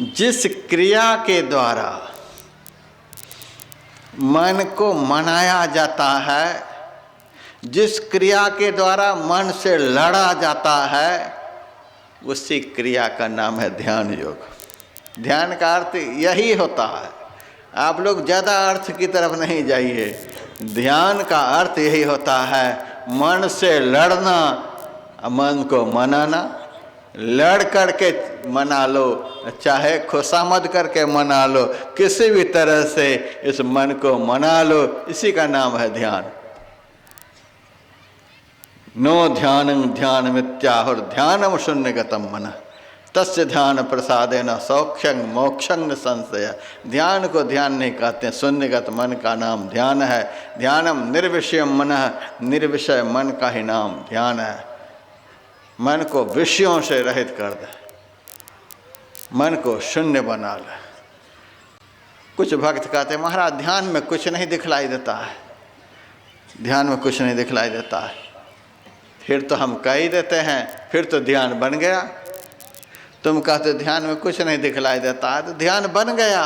जिस क्रिया के द्वारा मन को मनाया जाता है, जिस क्रिया के द्वारा मन से लड़ा जाता है, उसी क्रिया का नाम है ध्यान योग। ध्यान का अर्थ यही होता है। आप लोग ज़्यादा अर्थ की तरफ नहीं जाइए। ध्यान का अर्थ यही होता है, मन से लड़ना, मन को मनाना। लड़ करके मना लो, चाहे खुशामद करके मना लो, किसी भी तरह से इस मन को मना लो, इसी का नाम है ध्यान। नो ध्यानं ध्यान मित्याहुर ध्यानम शून्यगतम मन तस्य ध्यान प्रसादेन सौख्यं मोक्षं न संशय। ध्यान को ध्यान नहीं कहते, शून्यगत मन का नाम ध्यान है। ध्यानम निर्विषयम मनः, निर्विषय मन का ही नाम ध्यान है। मन को विषयों से रहित कर दे, मन को शून्य बना ले। कुछ भक्त कहते महाराज ध्यान में कुछ नहीं दिखलाई देता है, ध्यान में कुछ नहीं दिखलाई देता है। फिर तो हम कह ही देते हैं, फिर तो ध्यान बन गया। तुम कहते ध्यान में कुछ नहीं दिखलाई देता है, तो ध्यान बन गया।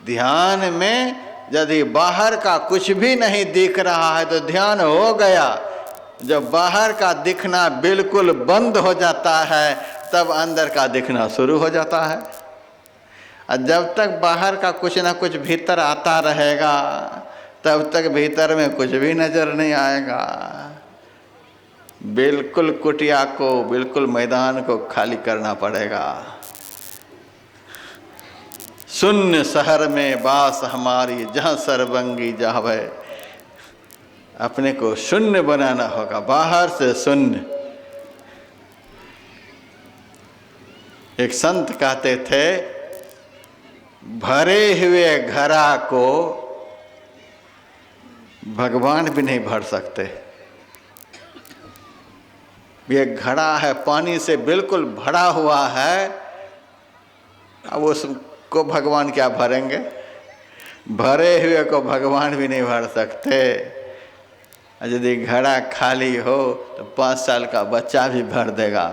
ध्यान में यदि बाहर का कुछ भी नहीं दिख रहा है तो ध्यान हो गया। जब बाहर का दिखना बिल्कुल बंद हो जाता है, तब अंदर का दिखना शुरू हो जाता है। और जब तक बाहर का कुछ ना कुछ भीतर आता रहेगा, तब तक भीतर में कुछ भी नजर नहीं आएगा। बिल्कुल कुटिया को, बिल्कुल मैदान को खाली करना पड़ेगा। शून्य शहर में बास हमारी, जहाँ सर्वंगी जावे। अपने को शून्य बनाना होगा, बाहर से शून्य। एक संत कहते थे, भरे हुए घड़ा को भगवान भी नहीं भर सकते। ये घड़ा है, पानी से बिल्कुल भरा हुआ है, अब उसको भगवान क्या भरेंगे? भरे हुए को भगवान भी नहीं भर सकते। यदि घड़ा खाली हो तो 5 साल का बच्चा भी भर देगा।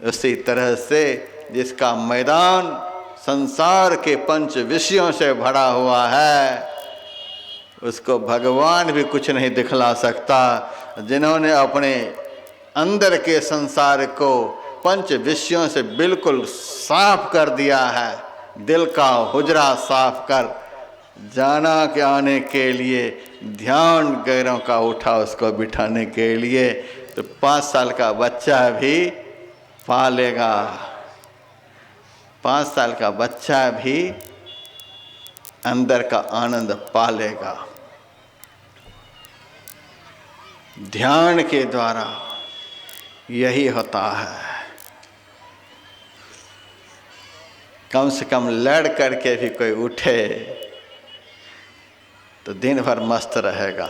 उसी तरह से जिसका मैदान संसार के 5 विषयों से भरा हुआ है, उसको भगवान भी कुछ नहीं दिखला सकता। जिन्होंने अपने अंदर के संसार को 5 विषयों से बिल्कुल साफ कर दिया है, दिल का हुजरा साफ कर, जाना के आने के लिए ध्यान गैरों का उठा उसको बिठाने के लिए, तो 5 साल का बच्चा भी पालेगा। 5 साल का बच्चा भी अंदर का आनंद पालेगा। ध्यान के द्वारा यही होता है। कम से कम लड़ करके भी कोई उठे तो दिन भर मस्त रहेगा।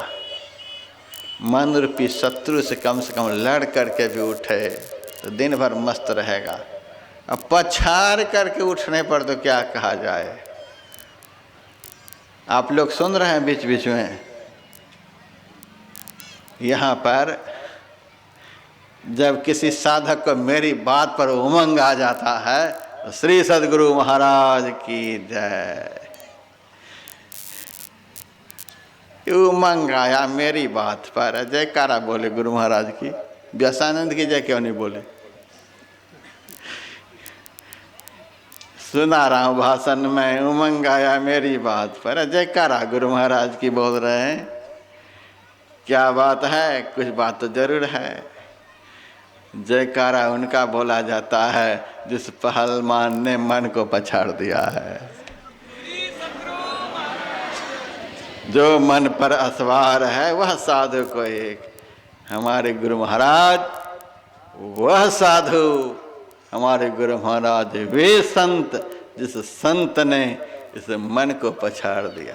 मन रूपी शत्रु से कम लड़ करके भी उठे तो दिन भर मस्त रहेगा। अब पछाड़ करके उठने पर तो क्या कहा जाए। आप लोग सुन रहे हैं बीच बीच में, यहाँ पर जब किसी साधक को मेरी बात पर उमंग आ जाता है तो श्री सद्गुरु महाराज की जय। उमंग आया मेरी बात पर, जयकारा बोले गुरु महाराज की। व्यासानंद की जय क्यों नहीं बोले? सुना रहा हूँ भाषण में, उमंग आया मेरी बात पर, जयकारा गुरु महाराज की बोल रहे हैं। क्या बात है? कुछ बात तो जरूर है। जयकारा उनका बोला जाता है जिस पहलवान ने मन को पछाड़ दिया है। जो मन पर असवार है वह साधु को एक। हमारे गुरु महाराज वह साधु, हमारे गुरु महाराज वे संत जिस संत ने इस मन को पछाड़ दिया।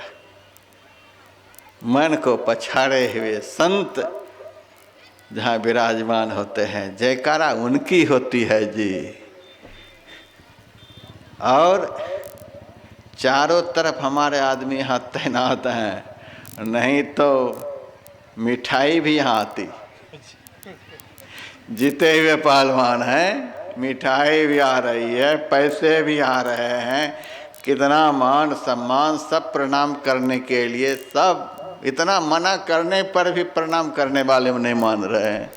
मन को पछाड़े हुए संत जहाँ विराजमान होते हैं, जयकारा उनकी होती है जी। और चारों तरफ हमारे आदमी यहाँ तैनात हैं, नहीं तो मिठाई भी यहाँ आती। जीते हुए पहलवान हैं, मिठाई भी आ रही है, पैसे भी आ रहे हैं, कितना मान सम्मान, सब प्रणाम करने के लिए, सब इतना मना करने पर भी प्रणाम करने वाले नहीं मान रहे हैं।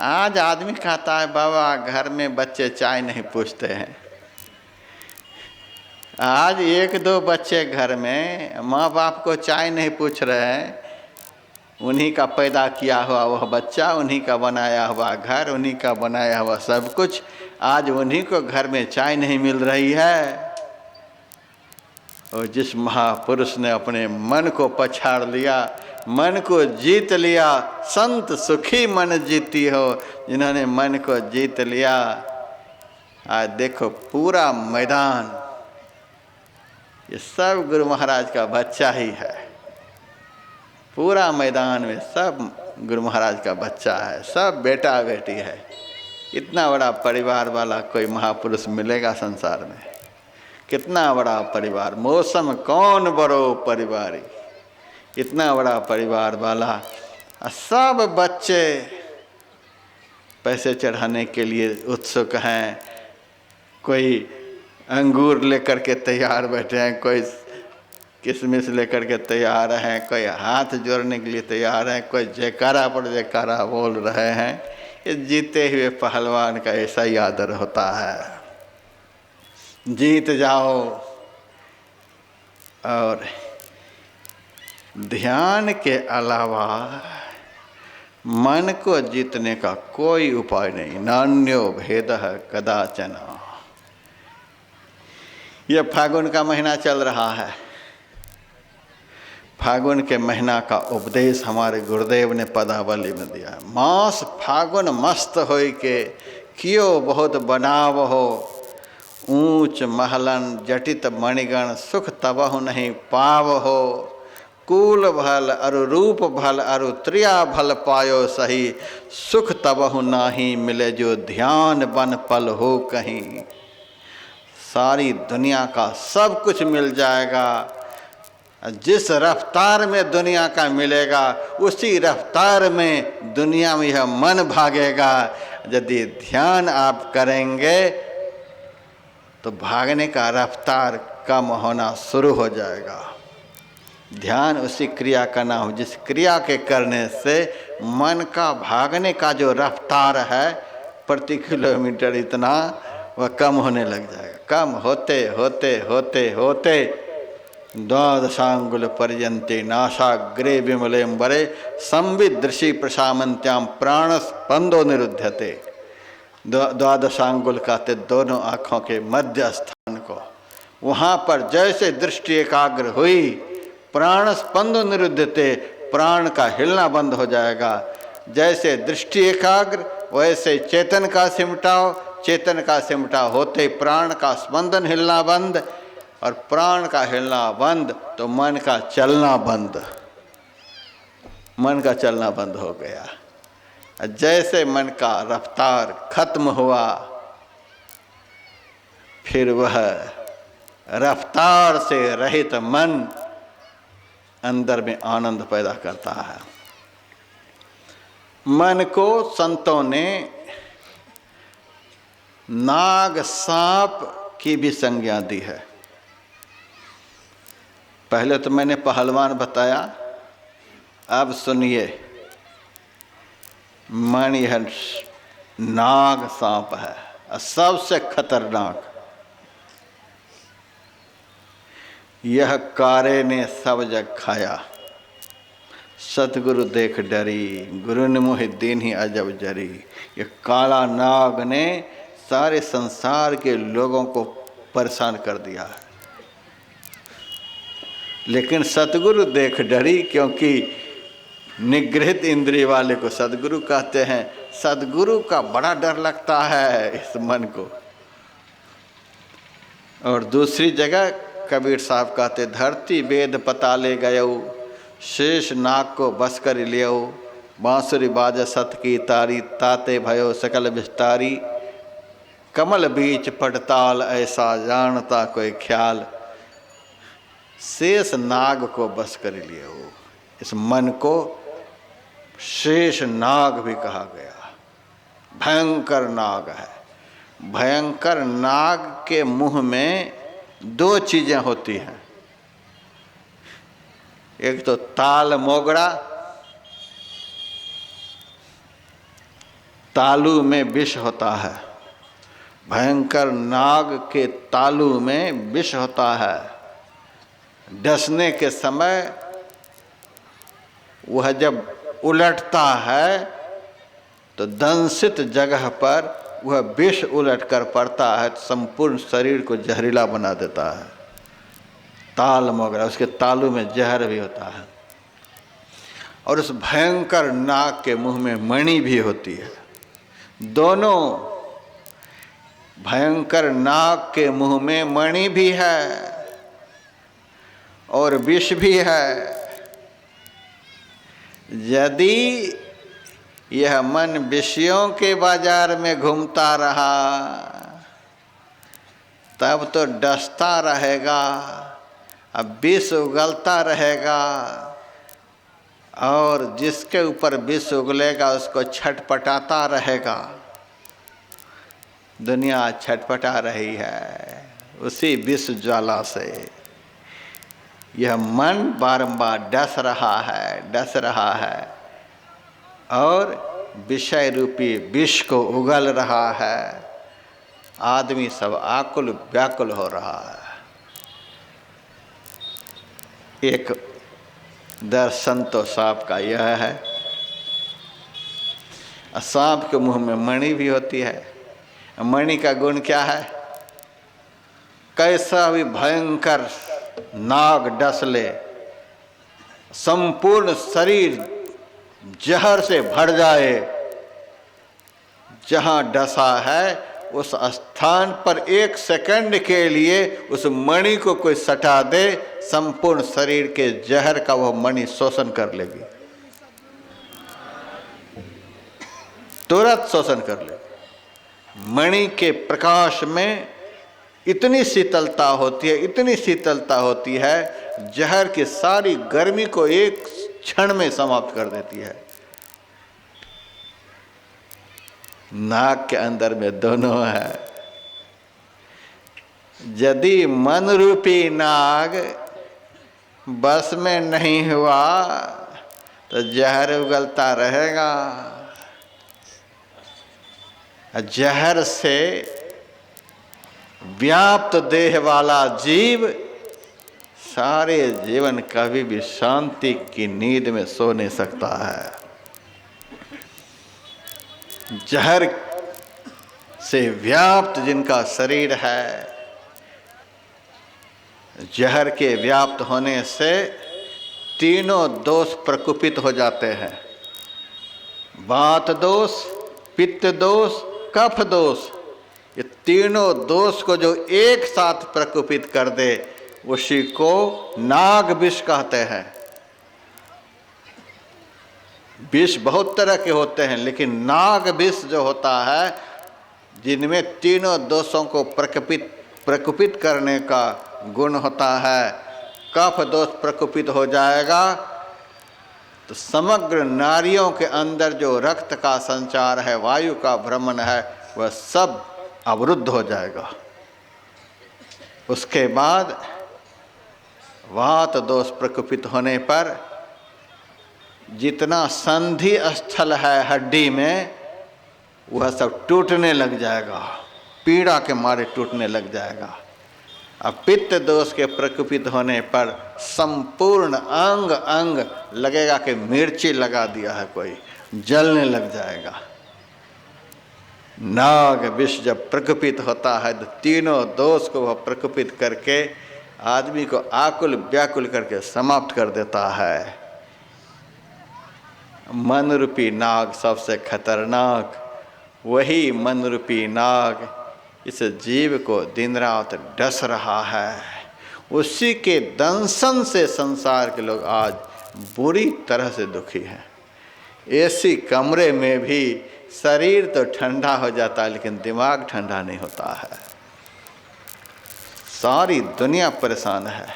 आज आदमी कहता है बाबा घर में बच्चे चाय नहीं पूछते हैं। आज एक दो बच्चे घर में माँ बाप को चाय नहीं पूछ रहे हैं, उन्हीं का पैदा किया हुआ वह बच्चा, उन्हीं का बनाया हुआ घर, उन्हीं का बनाया हुआ सब कुछ, आज उन्हीं को घर में चाय नहीं मिल रही है। और जिस महापुरुष ने अपने मन को पछाड़ लिया, मन को जीत लिया, संत सुखी मन जीती हो, जिन्होंने मन को जीत लिया, आज देखो पूरा मैदान ये सब गुरु महाराज का बच्चा ही है। पूरा मैदान में सब गुरु महाराज का बच्चा है, सब बेटा बेटी है। इतना बड़ा परिवार वाला कोई महापुरुष मिलेगा संसार में? कितना बड़ा परिवार, मौसम कौन बड़ो परिवारी, इतना बड़ा परिवार वाला। सब बच्चे पैसे चढ़ाने के लिए उत्सुक हैं। कोई अंगूर लेकर के तैयार बैठे हैं, कोई किशमिश लेकर के तैयार हैं, कोई हाथ जोड़ने के लिए तैयार हैं, कोई जयकारा पर जयकारा बोल रहे हैं। ये जीते हुए पहलवान का ऐसा ही आदर होता है, जीत जाओ। और ध्यान के अलावा मन को जीतने का कोई उपाय नहीं। नान्यो भेदः कदाचन। यह फागुन का महीना चल रहा है। फागुन के महीना का उपदेश हमारे गुरुदेव ने पदावली में दिया है। मास फागुन मस्त होई के कियो बहुत बनाव हो, ऊंच महलन जटित मणिगण सुख तबहु नहीं पाव हो। कूल भल अरु रूप भल अरु त्रिया भल पायो सही, सुख तबहु नाही मिले जो ध्यान बन पल हो कहीं। सारी दुनिया का सब कुछ मिल जाएगा, जिस रफ्तार में दुनिया का मिलेगा उसी रफ्तार में दुनिया में यह मन भागेगा। यदि ध्यान आप करेंगे तो भागने का रफ्तार कम होना शुरू हो जाएगा। ध्यान उसी क्रिया का नाम हो जिस क्रिया के करने से मन का भागने का जो रफ्तार है प्रति किलोमीटर इतना, वह कम होने लग जाएगा। कम होते होते होते होते द्वादशांगुल पर्यन्ते नासाग्रे विमलेम्बरे संविदृशि प्रशामन्त्याम प्राणस्पंदो निरुध्यते। द्वादशांगुल कहते दोनों आँखों के मध्य स्थान को, वहाँ पर जैसे दृष्टि एकाग्र हुई प्राण स्पंदो निरुद्धते, प्राण का हिलना बंद हो जाएगा। जैसे दृष्टि एकाग्र वैसे चेतन का सिमटाओ, चेतन का सिमटाव होते प्राण का स्पंदन हिलना बंद, और प्राण का हिलना बंद तो मन का चलना बंद। मन का चलना बंद हो गया। जैसे मन का रफ्तार खत्म हुआ, फिर वह रफ्तार से रहित मन अंदर में आनंद पैदा करता है। मन को संतों ने नाग सांप की भी संज्ञा दी है। पहले तो मैंने पहलवान बताया, अब सुनिए मन यह नाग सांप है, सबसे खतरनाक। यह कारे ने सब जग खाया, सतगुरु देख डरी, गुरु ने मोहि दीन ही अजब जरी। ये काला नाग ने सारे संसार के लोगों को परेशान कर दिया है, लेकिन सतगुरु देख डरी, क्योंकि निगृहित इंद्रिय वाले को सदगुरु कहते हैं। सदगुरु का बड़ा डर लगता है इस मन को। और दूसरी जगह कबीर साहब कहते, धरती वेद पताले गयऊ, शेष नाग को बस कर लियो, बांसुरी बाज सत की तारी, ताते भयो सकल विस्तारी, कमल बीच पड़ताल ऐसा जानता कोई ख्याल। शेष नाग को बस कर लियो, इस मन को शेष नाग भी कहा गया। भयंकर नाग है। भयंकर नाग के मुंह में दो चीजें होती हैं, एक तो ताल मोगरा, तालू में विष होता है। भयंकर नाग के तालू में विष होता है। डसने के समय वह जब उलटता है तो दंशित जगह पर वह विष उलट कर पड़ता है, तो संपूर्ण शरीर को जहरीला बना देता है। ताल मोगरा, उसके तालू में जहर भी होता है। और उस भयंकर नाग के मुंह में मणि भी होती है। दोनों, भयंकर नाग के मुंह में मणि भी है और विष भी है। यदि यह मन विषयों के बाजार में घूमता रहा तब तो डसता रहेगा, अब विष उगलता रहेगा और जिसके ऊपर विष उगलेगा उसको छटपटाता रहेगा। दुनिया छटपटा रही है उसी विष ज्वाला से। यह मन बारंबार डस रहा है और विषय रूपी विष को उगल रहा है। आदमी सब आकुल व्याकुल हो रहा है। एक दर्शन तो सांप का यह है। सांप के मुंह में मणि भी होती है। मणि का गुण क्या है? कैसा भी भयंकर नाग डस ले, संपूर्ण शरीर जहर से भर जाए, जहां डसा है उस स्थान पर एक सेकंड के लिए उस मणि को कोई सटा दे, संपूर्ण शरीर के जहर का वह मणि शोषण कर लेगी, तुरंत शोषण कर लेगी। मणि के प्रकाश में इतनी शीतलता होती है, जहर की सारी गर्मी को एक क्षण में समाप्त कर देती है। नाग के अंदर में दोनों है। यदि मन रूपी नाग बस में नहीं हुआ तो जहर उगलता रहेगा। जहर से व्याप्त देह वाला जीव सारे जीवन कभी भी शांति की नींद में सो नहीं सकता है। जहर से व्याप्त जिनका शरीर है, जहर के व्याप्त होने से तीनों दोष प्रकुपित हो जाते हैं। वात दोष, पित्त दोष, कफ दोष, ये तीनों दोष को जो एक साथ प्रकुपित कर दे उसी को नाग विष कहते हैं। विष बहुत तरह के होते हैं, लेकिन नाग विष जो होता है, जिनमें तीनों दोषों को प्रकुपित करने का गुण होता है। कफ दोष प्रकुपित हो जाएगा तो समग्र नारियों के अंदर जो रक्त का संचार है, वायु का भ्रमण है, वह सब अवरुद्ध हो जाएगा। उसके बाद वात दोष प्रकुपित होने पर जितना संधि स्थल है हड्डी में, वह सब टूटने लग जाएगा, पीड़ा के मारे टूटने लग जाएगा। अब पित्त दोष के प्रकुपित होने पर संपूर्ण अंग अंग लगेगा कि मिर्ची लगा दिया है कोई, जलने लग जाएगा। नाग विष जब प्रकुपित होता है तो तीनों दोष को वह प्रकुपित करके आदमी को आकुल व्याकुल करके समाप्त कर देता है। मन रूपी नाग सबसे खतरनाक, वही मन रूपी नाग इस जीव को दिन रात डस रहा है। उसी के दंशन से संसार के लोग आज बुरी तरह से दुखी हैं। एसी कमरे में भी शरीर तो ठंडा हो जाता है, लेकिन दिमाग ठंडा नहीं होता है। सारी दुनिया परेशान है।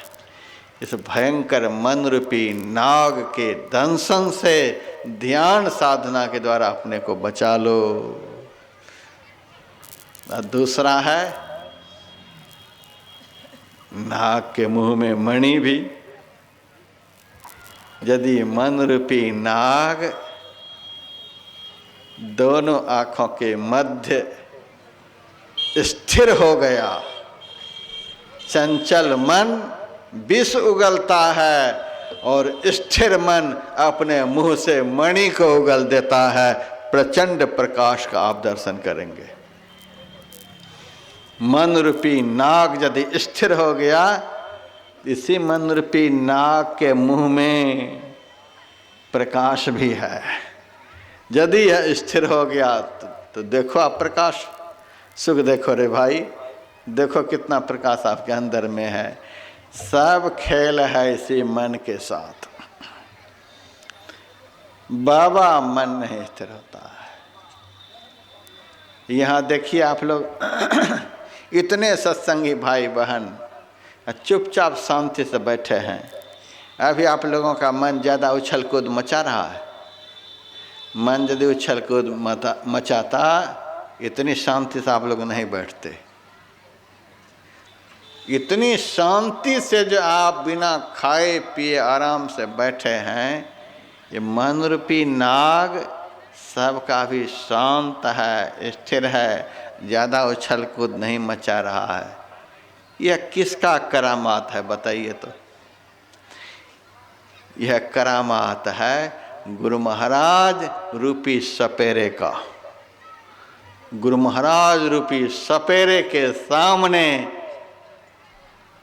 इस भयंकर मन रूपी नाग के दंशन से ध्यान साधना के द्वारा अपने को बचा लो। और दूसरा है नाग के मुंह में मणि भी। यदि मन रूपी नाग दोनों आंखों के मध्य स्थिर हो गया, चंचल मन विष उगलता है और स्थिर मन अपने मुंह से मणि को उगल देता है। प्रचंड प्रकाश का आप दर्शन करेंगे। मन रूपी नाग यदि स्थिर हो गया, इसी मन रूपी नाग के मुंह में प्रकाश भी है। यदि यह स्थिर हो गया तो देखो आप प्रकाश, सुख देखो रे भाई, देखो कितना प्रकाश आपके अंदर में है। सब खेल है इसी मन के साथ। बाबा मन नहीं स्थिर होता है। यहाँ देखिए आप लोग इतने सत्संगी भाई बहन चुपचाप शांति से बैठे हैं। अभी आप लोगों का मन ज़्यादा उछल कूद मचा रहा है। मन यदि उछल कूद मचाता, इतनी शांति से आप लोग नहीं बैठते। इतनी शांति से जो आप बिना खाए पिए आराम से बैठे हैं, ये मन रूपी नाग सबका भी शांत है, स्थिर है, ज़्यादा उछल कूद नहीं मचा रहा है। यह किसका करामात है बताइए तो? यह करामात है गुरु महाराज रूपी सपेरे का। गुरु महाराज रूपी सपेरे के सामने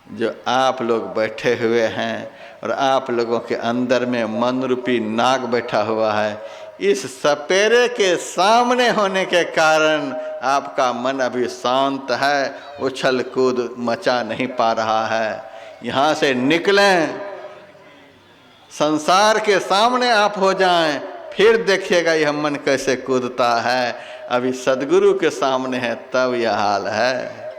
जो आप लोग बैठे हुए हैं और आप लोगों के अंदर में मन रूपी नाग बैठा हुआ है, इस सपेरे के सामने होने के कारण आपका मन अभी शांत है, उछल कूद मचा नहीं पा रहा है। यहाँ से निकलें, संसार के सामने आप हो जाएं, फिर देखिएगा यह मन कैसे कूदता है। अभी सदगुरु के सामने है तब यह हाल है।